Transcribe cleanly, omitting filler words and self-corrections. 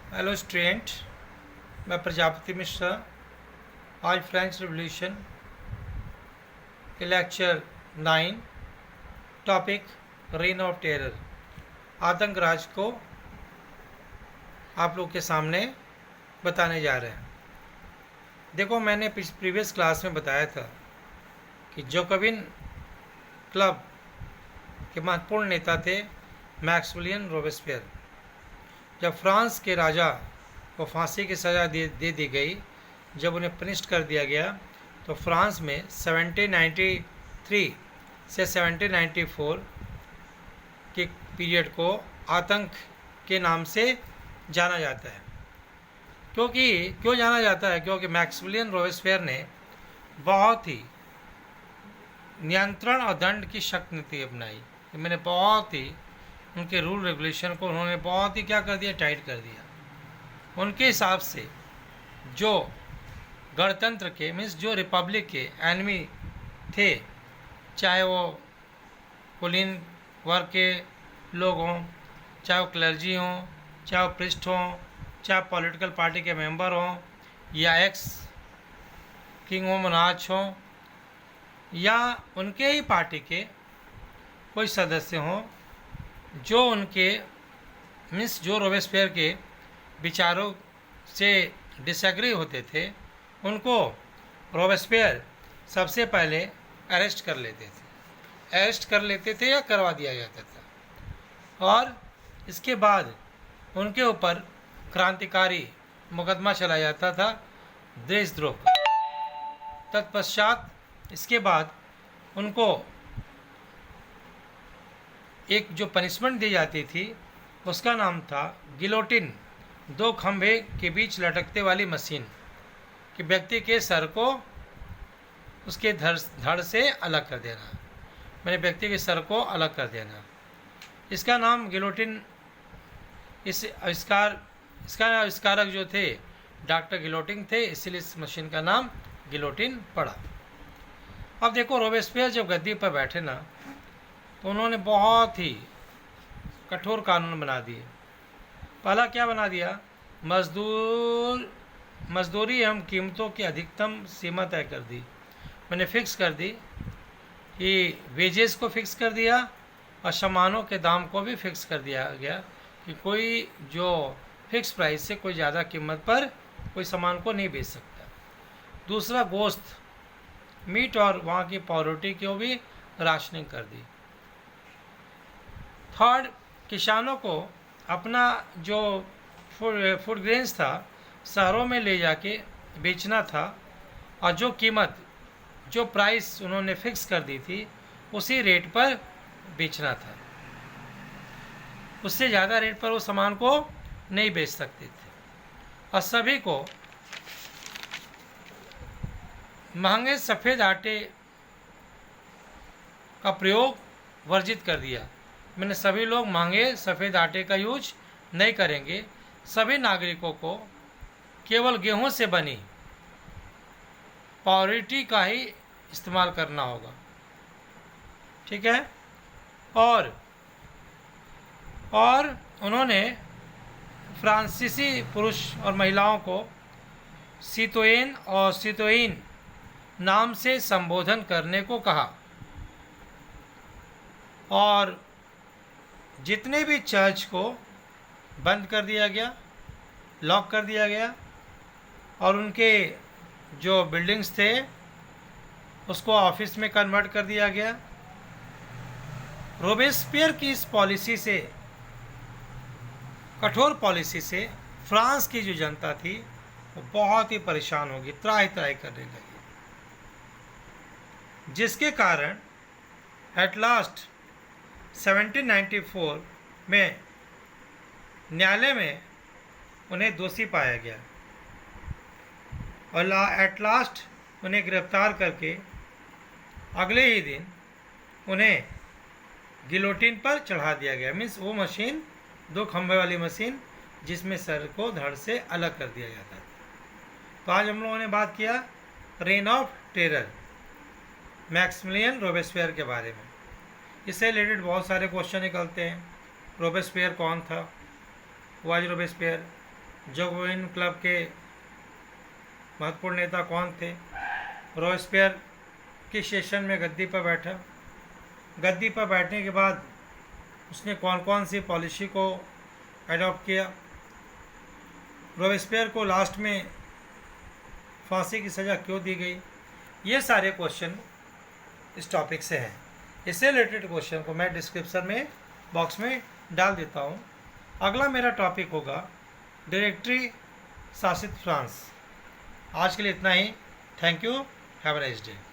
Hello student, मैं प्रजापति मिश्रा। आज French revolution के lecture 9 topic rain of terror, आतंक राज को आप लोग के सामने बताने जा रहे हैं। देखो, मैंने प्रीवियस क्लास में बताया था कि जोकोविन क्लब के महत्वपूर्ण नेता थे मैक्सिमिलियन रोबेस्पियर। जब फ्रांस के राजा को फांसी की सज़ा दे दी गई, जब उन्हें पनिश्ड कर दिया गया, तो फ्रांस में 1793 से 1794 के पीरियड को आतंक के नाम से जाना जाता है। क्यों जाना जाता है? क्योंकि मैक्सिमिलियन रोबेस्पियर ने बहुत ही नियंत्रण और दंड की शक्ति नीति अपनाई। मैंने बहुत ही उनके रूल रेगुलेशन को उन्होंने बहुत ही क्या कर दिया, टाइट कर दिया। उनके हिसाब से जो गणतंत्र के मीन्स जो रिपब्लिक के एनिमी थे, चाहे वो कुलीन वर्ग के लोग हों, चाहे वो क्लर्जी हों, चाहे वो प्रिस्ट हों, चाहे पॉलिटिकल पार्टी के मेंबर हों, या एक्स किंग हो, मोनार्च हों, या उनके ही पार्टी के कोई सदस्य हों जो उनके मीन्स जो रोबेस्पियर के विचारों से डिसएग्री होते थे, उनको रोबेस्पियर सबसे पहले अरेस्ट कर लेते थे या करवा दिया जाता था, और इसके बाद उनके ऊपर क्रांतिकारी मुकदमा चला जाता था, देशद्रोह का। तत्पश्चात इसके बाद उनको एक जो पनिशमेंट दी जाती थी उसका नाम था गिलोटिन, 2 खंभे के बीच लटकते वाली मशीन कि व्यक्ति के सर को उसके धड़ से अलग कर देना, मैंने व्यक्ति के सर को अलग कर देना। इसका नाम गिलोटिन, इसका आविष्कारक जो थे डॉक्टर गिलोटिन थे, इसीलिए इस मशीन का नाम गिलोटिन पड़ा। अब देखो, रोबेस्पियर जब गद्दी पर बैठे ना, तो उन्होंने बहुत ही कठोर कानून बना दिए। पहला क्या बना दिया? मजदूरी एवं कीमतों की अधिकतम सीमा तय कर दी। मैंने फिक्स कर दी कि वेजेस को फिक्स कर दिया और सामानों के दाम को भी फिक्स कर दिया गया कि कोई जो फिक्स प्राइस से कोई ज़्यादा कीमत पर कोई सामान को नहीं बेच सकता। दूसरा, गोश्त, मीट और वहाँ की पावरोटी को भी राशनिंग कर दी। थर्ड, किसानों को अपना जो फूड ग्रेन्स था शहरों में ले जाके बेचना था, और जो कीमत, जो प्राइस उन्होंने फिक्स कर दी थी उसी रेट पर बेचना था। उससे ज़्यादा रेट पर वो सामान को नहीं बेच सकते थे। और सभी को महंगे सफ़ेद आटे का प्रयोग वर्जित कर दिया। मैंने सभी लोग महंगे सफ़ेद आटे का यूज नहीं करेंगे। सभी नागरिकों को केवल गेहूं से बनी पावरोटी का ही इस्तेमाल करना होगा, ठीक है। और उन्होंने फ्रांसीसी पुरुष और महिलाओं को सितोयेन और सितोयीन नाम से संबोधन करने को कहा, और जितने भी चर्च को बंद कर दिया गया, लॉक कर दिया गया, और उनके जो बिल्डिंग्स थे उसको ऑफिस में कन्वर्ट कर दिया गया। रोबेस्पियर की इस पॉलिसी से, कठोर पॉलिसी से फ्रांस की जो जनता थी वो बहुत ही परेशान होगी, त्राही त्राही करने लगी, जिसके कारण एट लास्ट 1794 में न्यायालय में उन्हें दोषी पाया गया, और एट लास्ट उन्हें गिरफ्तार करके अगले ही दिन उन्हें गिलोटिन पर चढ़ा दिया गया। मीन्स वो मशीन, 2 खंभे वाली मशीन जिसमें सर को धड़ से अलग कर दिया जाता था। तो आज हम लोगों ने बात किया rain of terror, Maximilien Robespierre के बारे में। इससे रिलेटेड बहुत सारे क्वेश्चन निकलते हैं। रोबेस्पियर कौन था? Was Robespierre? जोगोइन क्लब के महत्वपूर्ण नेता कौन थे? रॉबेस्पियर किस सेशन में गद्दी पर बैठा? गद्दी पर बैठने के बाद उसने कौन कौन सी पॉलिसी को एडॉप्ट किया? रॉबेस्पियर को लास्ट में फांसी की सज़ा क्यों दी गई? ये सारे क्वेश्चन इस टॉपिक से हैं। इससे रिलेटेड क्वेश्चन को मैं डिस्क्रिप्शन में बॉक्स में डाल देता हूँ। अगला मेरा टॉपिक होगा डायरेक्टरी शासित फ्रांस। आज के लिए इतना ही। Thank you. Have a nice day.